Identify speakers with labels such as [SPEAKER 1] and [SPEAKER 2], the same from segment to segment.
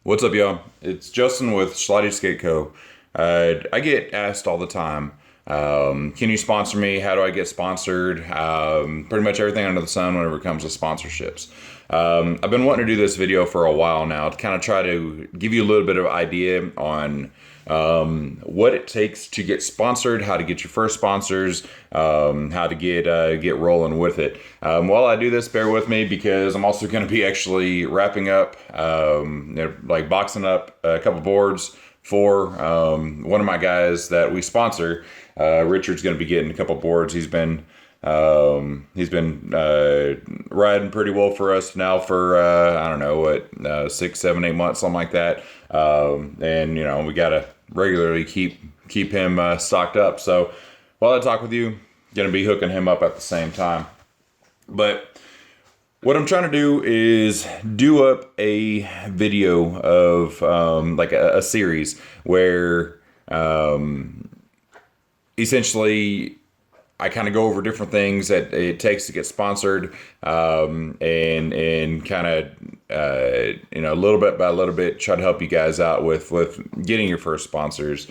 [SPEAKER 1] What's up, y'all? It's Justin with Schlaudie Skate Co. I get asked all the time, can you sponsor me? How do I get sponsored? Pretty much everything under the sun whenever it comes to sponsorships. I've been wanting to do this video for a while now to kind of try to give you a little bit of idea on what it takes to get sponsored, how to get your first sponsors, how to get rolling with it. While I do this, bear with me because I'm also going to be actually wrapping up, like boxing up a couple boards for one of my guys that we sponsor. Richard's going to be getting a couple boards. He's been riding pretty well for us now for I don't know what 6, 7, 8 months, something like that. And we gotta regularly keep him stocked up. So while I talk with you, gonna be hooking him up at the same time. But what I'm trying to do is do up a video of like a series where essentially I kind of go over different things that it takes to get sponsored, and kind of little bit by little bit try to help you guys out with getting your first sponsors.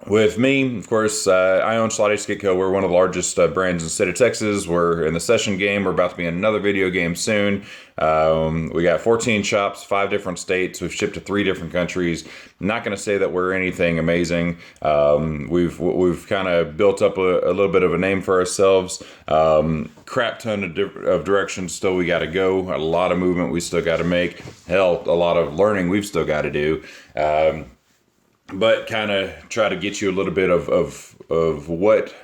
[SPEAKER 1] With me, of course, I own Schlaudie Skate Co. We're one of the largest brands in the state of Texas. We're in the session game. We're about to be in another video game soon. We got 14 shops, 5 different states. We've shipped to 3 different countries. I'm not going to say that we're anything amazing. We've kind of built up a little bit of a name for ourselves. Crap ton of directions still we got to go. A lot of movement we still got to make. Hell, a lot of learning we've still got to do. But kind of try to get you a little bit of what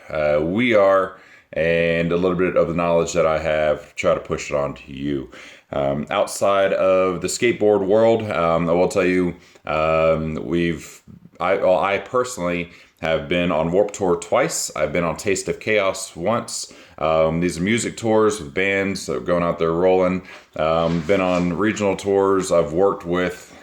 [SPEAKER 1] we are and a little bit of the knowledge that I have, try to push it on to you. Outside of the skateboard world, I will tell you, I personally have been on Warped Tour twice. I've been on Taste of Chaos once. These are music tours with bands that are going out there rolling. Been on regional tours. I've worked with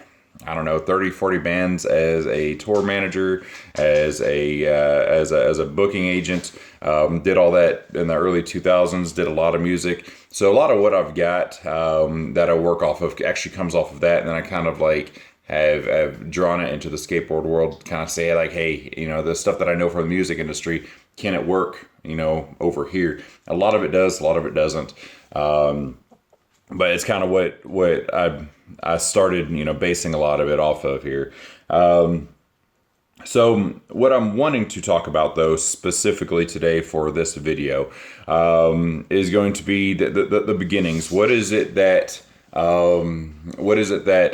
[SPEAKER 1] 30, 40 bands as a tour manager, as a booking agent. Did all that in the early 2000s, did a lot of music. So a lot of what I've got that I work off of actually comes off of that. And then I kind of like have drawn it into the skateboard world, kind of say like, hey, the stuff that I know from the music industry, can it work, over here? A lot of it does, a lot of it doesn't. But it's kind of what I started, basing a lot of it off of here. So what I'm wanting to talk about, though, specifically today for this video, is going to be the beginnings. What is it that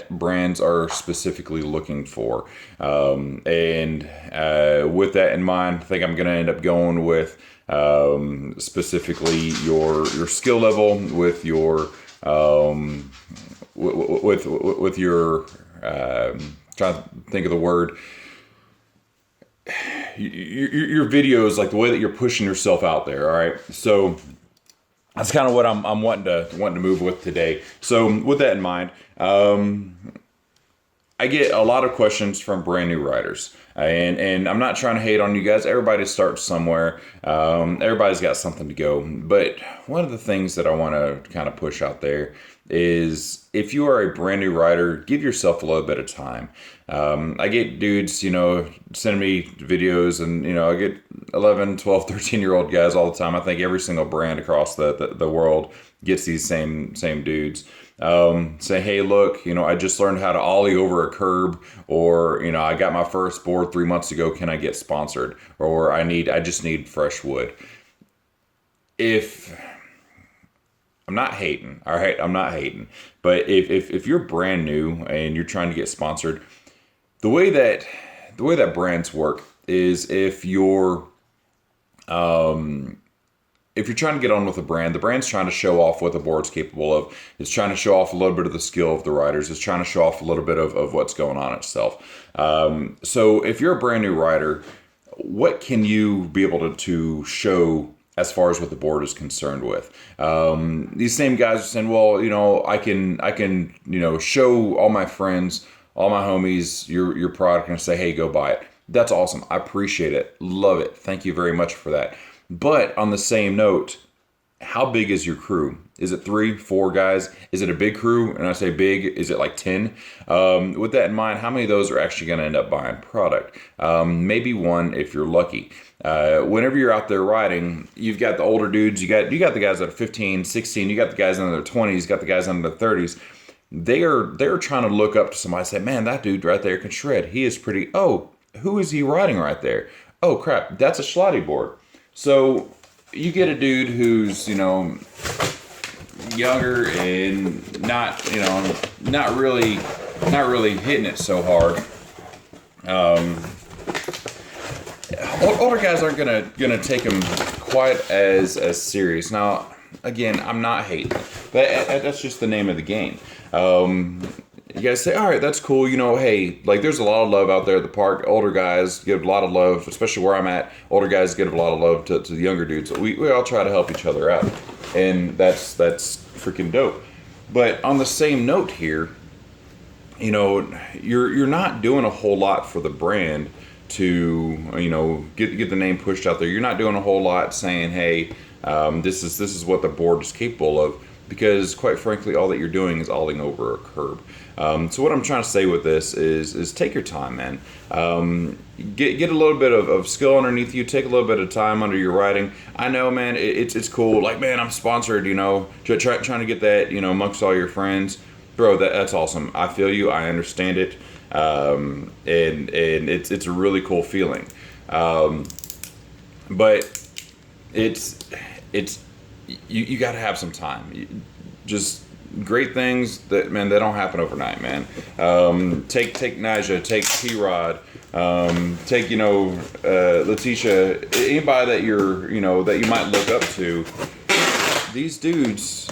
[SPEAKER 1] brands are specifically looking for? And with that in mind, I think I'm going to end up going with specifically your skill level, with your with your trying to think of the word, your videos, like the way that you're pushing yourself out there. All right, so that's kind of what I'm wanting to move with today. So with that in mind, I get a lot of questions from brand new riders, and I'm not trying to hate on you guys. Everybody starts somewhere. Everybody's got something to go. But one of the things that I want to kind of push out there is, if you are a brand new rider, give yourself a little bit of time. I get dudes, sending me videos, and, I get 11, 12, 13-year-old guys all the time. I think every single brand across the world gets these same dudes. Say, hey, look, I just learned how to ollie over a curb, or, I got my first board 3 months ago. Can I get sponsored? Or I just need fresh wood. I'm not hating, all right? I'm not hating. But if you're brand new and you're trying to get sponsored, the way that brands work is, if you're trying to get on with a brand, the brand's trying to show off what the board's capable of. It's trying to show off a little bit of the skill of the riders. It's trying to show off a little bit of what's going on itself. So if you're a brand new rider, what can you be able to show as far as what the board is concerned with? These same guys are saying, well, I can show all my friends, all my homies, your product, and say, hey, go buy it. That's awesome. I appreciate it. Love it. Thank you very much for that. But on the same note, how big is your crew? Is it 3, 4 guys? Is it a big crew? And I say big, is it like 10? With that in mind, how many of those are actually going to end up buying product? Maybe one if you're lucky. Whenever you're out there riding, you've got the older dudes, you got the guys that are 15, 16, you got the guys under their 20s, you got the guys under their 30s. They're trying to look up to somebody and say, man, that dude right there can shred. He is pretty. Oh, who is he riding right there? Oh crap, that's a Schlaudie board. So you get a dude who's, younger and not really hitting it so hard. Older guys aren't gonna take him quite as serious. Now, again, I'm not hating, but that's just the name of the game. You guys say, all right, that's cool. Hey, like there's a lot of love out there at the park. Older guys give a lot of love, especially where I'm at. Older guys give a lot of love to the younger dudes. We all try to help each other out, and that's freaking dope. But on the same note here, you're not doing a whole lot for the brand to get the name pushed out there. You're not doing a whole lot saying, hey, this is what the board is capable of, because quite frankly, all that you're doing is alling over a curb. So what I'm trying to say with this is take your time, man. Get a little bit of skill underneath you. Take a little bit of time under your riding. I know, man, it's cool. Like, man, I'm sponsored, trying to get that, amongst all your friends. Bro, that's awesome. I feel you. I understand it. And it's a really cool feeling. But it's you got to have some time. Just great things that they don't happen overnight, man. Take Nyjah, take P-Rod, take Letitia, anybody that that you might look up to. These dudes,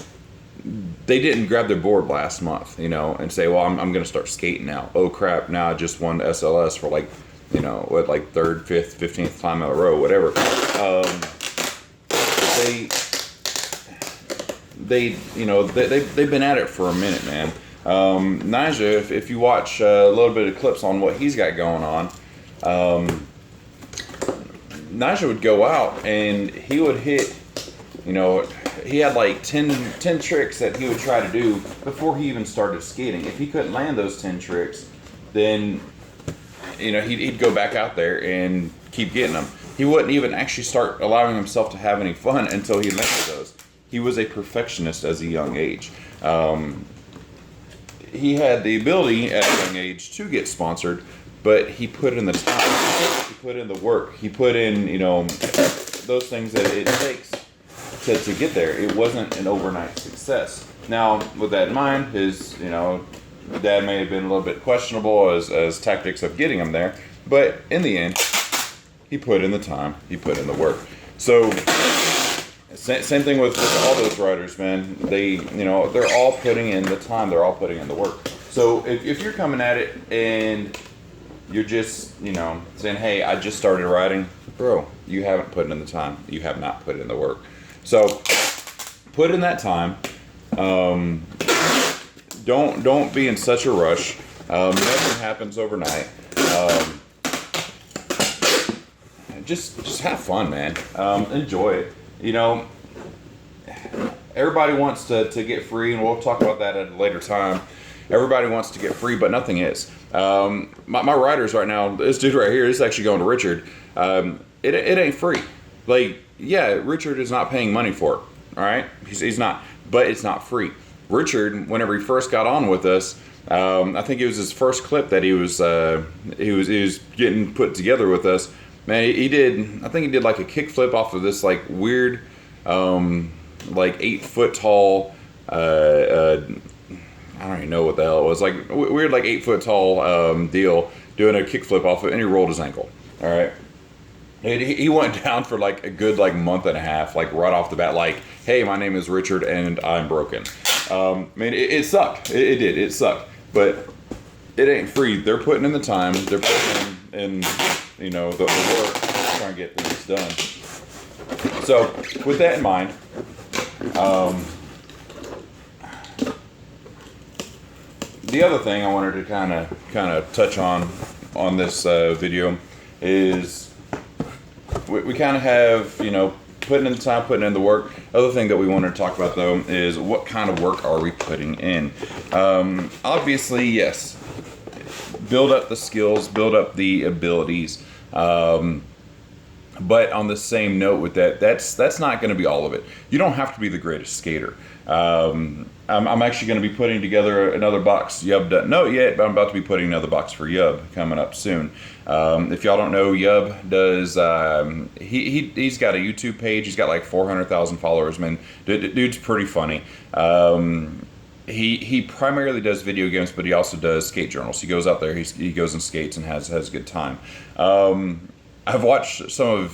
[SPEAKER 1] they didn't grab their board last month, and say, well, I'm going to start skating now. Oh crap! Now I just won SLS for third, fifth, 15th time in a row, whatever. They've been at it for a minute, man. Nyjah, if you watch a little bit of clips on what he's got going on, Nyjah would go out and he would hit, he had like 10 tricks that he would try to do before he even started skating. If he couldn't land those 10 tricks, then, he'd go back out there and keep getting them. He wouldn't even actually start allowing himself to have any fun until he landed those. He was a perfectionist as a young age. He had the ability at a young age to get sponsored, but he put in the time. He put in the work. He put in, those things that it takes to get there. It wasn't an overnight success. Now, with that in mind, his, dad may have been a little bit questionable as tactics of getting him there, but in the end, he put in the time. He put in the work. So, same thing with all those riders, man. They're all putting in the time. They're all putting in the work. So if you're coming at it and you're just, saying, hey, I just started riding, bro, you haven't put in the time. You have not put in the work. So put in that time. Don't be in such a rush. Nothing happens overnight. Just have fun, man. Enjoy it. Everybody wants to get free, and we'll talk about that at a later time. Everybody wants to get free, but nothing is. My riders right now, this dude right here, this is actually going to Richard. It ain't free. Richard is not paying money for it. All right, he's not, but it's not free. Richard, whenever he first got on with us, I think it was his first clip that he was getting put together with us. Man, I think he did like a kickflip off of this like weird, 8 foot tall, I don't even know what the hell it was, like weird 8 foot tall deal, doing a kickflip off of it, and he rolled his ankle. All right. He went down for like a good month and a half, right off the bat, hey, my name is Richard and I'm broken. It sucked. It did. It sucked. But it ain't free. They're putting in the time. They're putting in the work to try and get things done. So with that in mind, the other thing I wanted to kind of touch on this video is we kind of have putting in the time, putting in the work. Other thing that we wanted to talk about though is what kind of work are we putting in? Obviously, yes, build up the skills, build up the abilities. But on the same note with that, that's not going to be all of it. You don't have to be the greatest skater. I'm actually going to be putting together another box. Yub doesn't know it yet, but I'm about to be putting another box for Yub coming up soon. If y'all don't know, Yub does, he's got a YouTube page. He's got like 400,000 followers, man. Dude's pretty funny. He primarily does video games, but he also does skate journals. He goes out there, he goes and skates and has a good time. I've watched some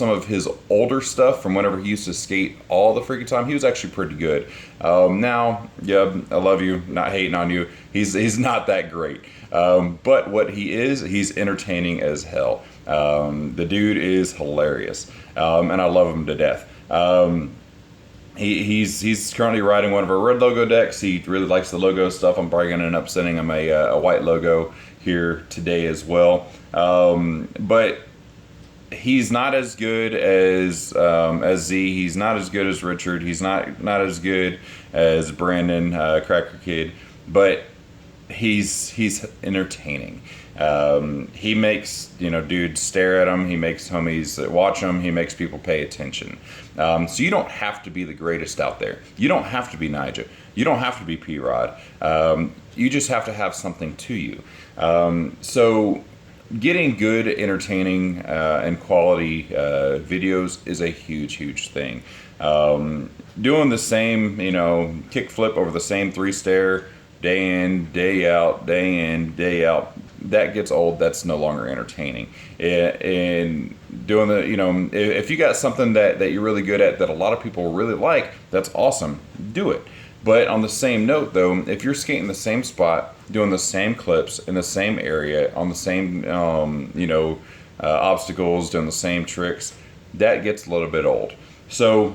[SPEAKER 1] of his older stuff from whenever he used to skate all the freaking time. He was actually pretty good. Now, yeah, I love you, not hating on you. He's not that great. But what he is, he's entertaining as hell. The dude is hilarious, and I love him to death. He's currently riding one of our red logo decks. He really likes the logo stuff. I'm probably gonna end up sending him a white logo here today as well. But he's not as good as Z. He's not as good as Richard. He's not as good as Brandon, Cracker Kid. But he's entertaining. He makes dudes stare at him. He makes homies watch him. He makes people pay attention. So you don't have to be the greatest out there. You don't have to be Nigel. You don't have to be P-Rod. You just have to have something to you. So getting good, entertaining, and quality videos is a huge thing. Doing the same, kick flip over the same 3-stair day in, day out, that gets old. That's no longer entertaining. And doing the, if you got something that you're really good at that a lot of people really like, that's awesome. Do it. But on the same note, though, if you're skating the same spot, doing the same clips in the same area, on the same, obstacles, doing the same tricks, that gets a little bit old. So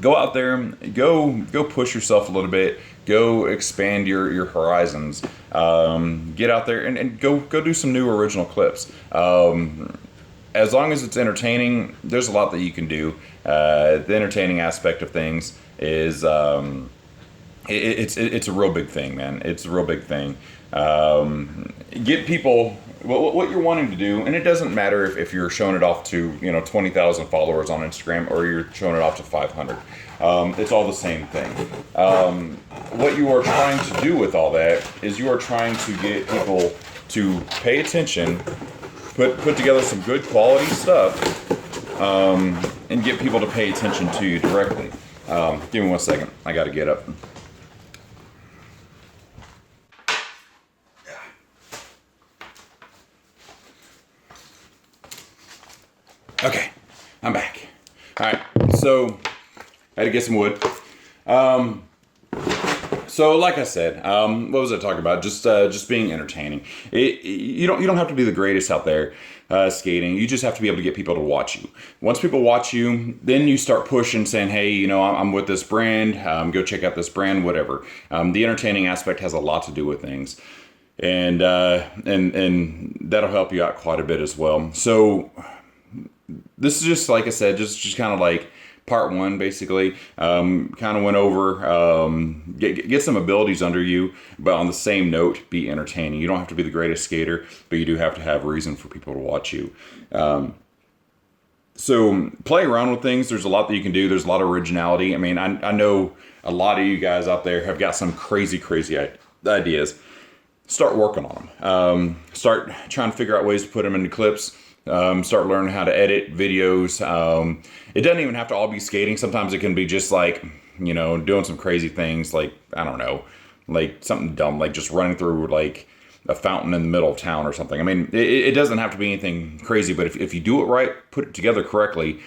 [SPEAKER 1] go out there, go push yourself a little bit, go expand your horizons, get out there and go do some new original clips. As long as it's entertaining, there's a lot that you can do. The entertaining aspect of things is it's a real big thing, man. It's a real big thing. Get people what you're wanting to do, and it doesn't matter if you're showing it off to 20,000 followers on Instagram or you're showing it off to 500. It's all the same thing. What you are trying to do with all that is you are trying to get people to pay attention, put together some good quality stuff, and get people to pay attention to you directly. Give me 1 second. I got to get up. Okay, I'm back. All right, so I had to get some wood. So like I said, what was I talking about? Just being entertaining. You don't have to be the greatest out there skating. You just have to be able to get people to watch you. Once people watch you, then you start pushing, saying, "Hey, I'm with this brand. Go check out this brand, whatever." The entertaining aspect has a lot to do with things, and that'll help you out quite a bit as well. So this is just, like I said, just kind of like part one, basically. Kind of went over, get some abilities under you, but on the same note, be entertaining. You don't have to be the greatest skater, but you do have to have reason for people to watch you. So play around with things. There's a lot that you can do. There's a lot of originality. I mean, I know a lot of you guys out there have got some crazy ideas. Start working on them. Start trying to figure out ways to put them into clips. Start learning how to edit videos. It doesn't even have to all be skating. Sometimes it can be just like, doing some crazy things, like, I don't know, like something dumb, like just running through like a fountain in the middle of town or something. I mean, it doesn't have to be anything crazy, but if you do it right, put it together correctly,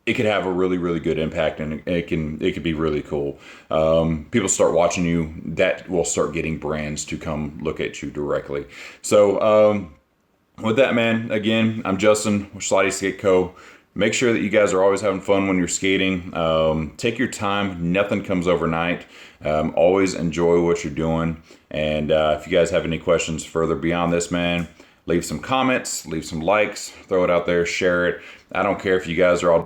[SPEAKER 1] it could have a really, really good impact, and it could be really cool. People start watching you, that will start getting brands to come look at you directly. So, with that, man, again, I'm Justin with Schlaudie Skate Co. Make sure that you guys are always having fun when you're skating. Take your time. Nothing comes overnight. Always enjoy what you're doing. And if you guys have any questions further beyond this, man, leave some comments, leave some likes, throw it out there, share it. I don't care if you guys are all